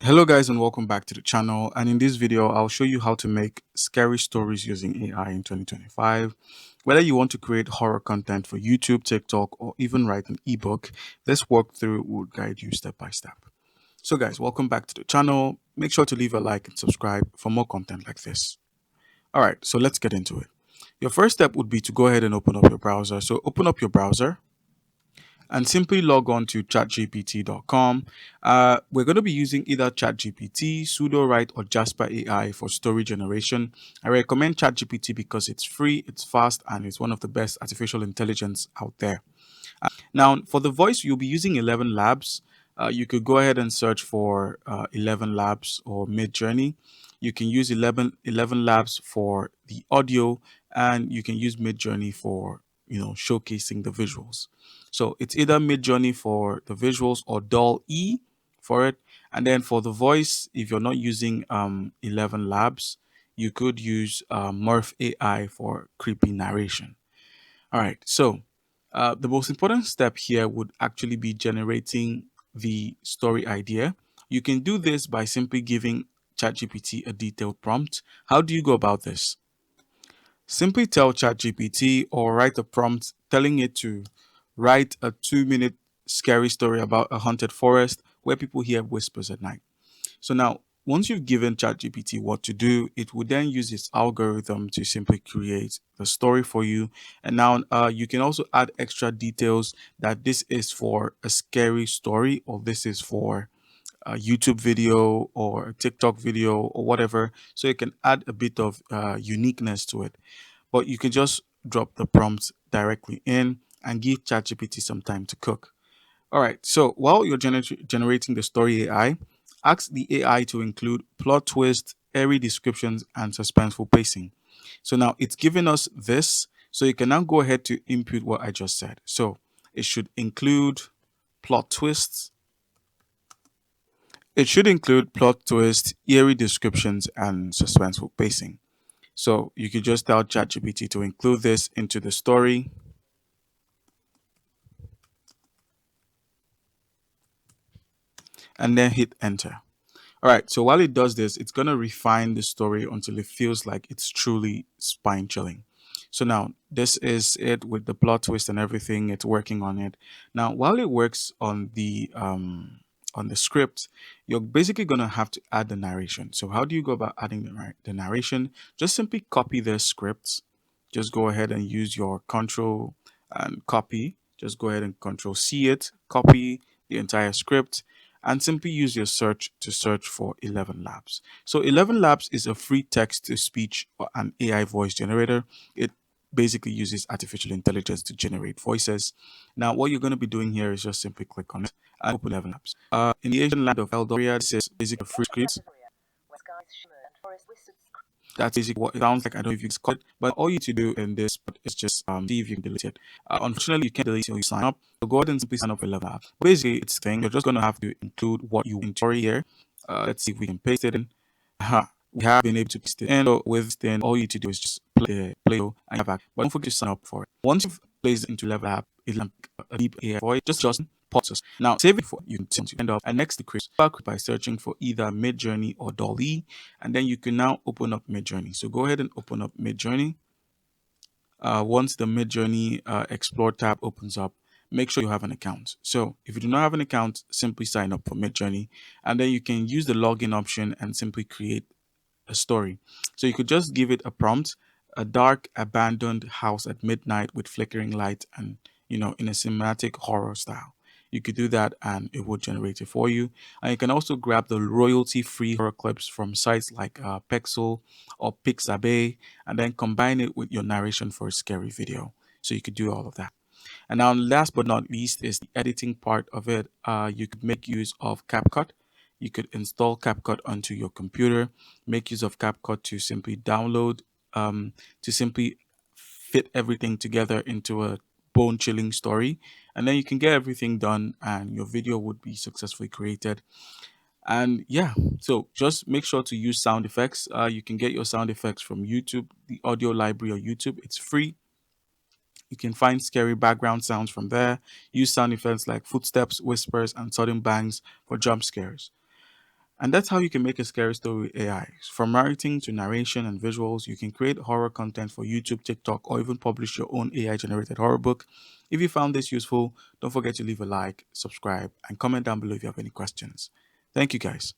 Hello guys and welcome back to the channel, and in this video I'll show you how to make scary stories using AI in 2025. Whether you want to create horror content for YouTube, TikTok, or even write an ebook, this walkthrough will guide you step by step. So guys, welcome back to the channel. Make sure to leave a like and subscribe for more content like this. Alright, so let's get into it. Your first step would be to go ahead and open up your browser. So open up your browser and simply log on to chatgpt.com. We're going to be using either ChatGPT, Pseudo-Write, or Jasper AI for story generation. I recommend ChatGPT because it's free, it's fast, and it's one of the best artificial intelligence out there. Now, for the voice, you'll be using 11 Labs. You could go ahead and search for 11 Labs or Midjourney. You can use 11 Labs for the audio, and you can use Midjourney for showcasing the visuals. So it's either Midjourney for the visuals or Doll E for it. And then for the voice, if you're not using 11 Labs, you could use Murph AI for creepy narration. All right, so the most important step here would actually be generating the story idea. You can do this by simply giving ChatGPT a detailed prompt. How do you go about this? Simply tell ChatGPT or write a prompt telling it to write a 2-minute scary story about a haunted forest where people hear whispers at night. So now, once you've given ChatGPT what to do, it will then use its algorithm to simply create the story for you. And now you can also add extra details that this is for a scary story, or this is for a YouTube video or a TikTok video or whatever. So you can add a bit of uniqueness to it. But you can just drop the prompts directly in and give ChatGPT some time to cook. All right, so while you're generating the story AI, ask the AI to include plot twist, eerie descriptions, and suspenseful pacing. So now it's given us this, so you can now go ahead to input what I just said. So it should include plot twists. It should include plot twists, eerie descriptions, and suspenseful pacing. So you could just tell ChatGPT to include this into the story. And then hit enter. All right, so while it does this, it's going to refine the story until it feels like it's truly spine chilling. So now this is it with the plot twist and everything. It's working on it. Now, while it works on the script, you're basically going to have to add the narration. So how do you go about adding the narration? Just simply copy the scripts. Just go ahead and use your control and copy. Just go ahead and control C it, copy the entire script, and simply use your search to search for 11 Labs. So 11 Labs is a free text to speech or an AI voice generator. It basically uses artificial intelligence to generate voices. Now, what you're going to be doing here is just simply click on it and open 11 Labs. In the Asian land of Eldoria, this is basically a free script. That's basically what it sounds like. I don't know if you got it, but all you need to do in this is just see if you can delete it. Unfortunately, you can't delete it until you sign up. So go ahead and simply sign up for 11 Labs. Basically, it's a thing. You're just going to have to include what you want here. Let's see if we can paste it in. We have been able to paste it in. So with this, then all you need to do is just play and have back. But don't forget to sign up for it. Once you've placed it into level app, it'll have a deep AI voice. Just pauses. Now save it for you can end up and next to create by searching for either Midjourney or Dolly, and then you can now open up Midjourney. So go ahead and open up Midjourney. Once the Midjourney Explore tab opens up, make sure you have an account. So if you do not have an account, simply sign up for Midjourney, and then you can use the login option and simply create a story. So you could just give it a prompt: a dark, abandoned house at midnight with flickering light and, in a cinematic horror style. You could do that and it will generate it for you. And you can also grab the royalty-free horror clips from sites like Pexel or Pixabay and then combine it with your narration for a scary video. So you could do all of that. And now last but not least is the editing part of it. You could make use of CapCut. You could install CapCut onto your computer, make use of CapCut to simply download, to simply fit everything together into a bone chilling story. And then you can get everything done and your video would be successfully created. And yeah, so just make sure to use sound effects. You can get your sound effects from YouTube, the audio library or YouTube. It's free. You can find scary background sounds from there. Use sound effects like footsteps, whispers, and sudden bangs for jump scares. And that's how you can make a scary story with AI. From writing to narration and visuals, you can create horror content for YouTube, TikTok, or even publish your own AI generated horror book. If you found this useful, don't forget to leave a like, subscribe, and comment down below if you have any questions. Thank you guys.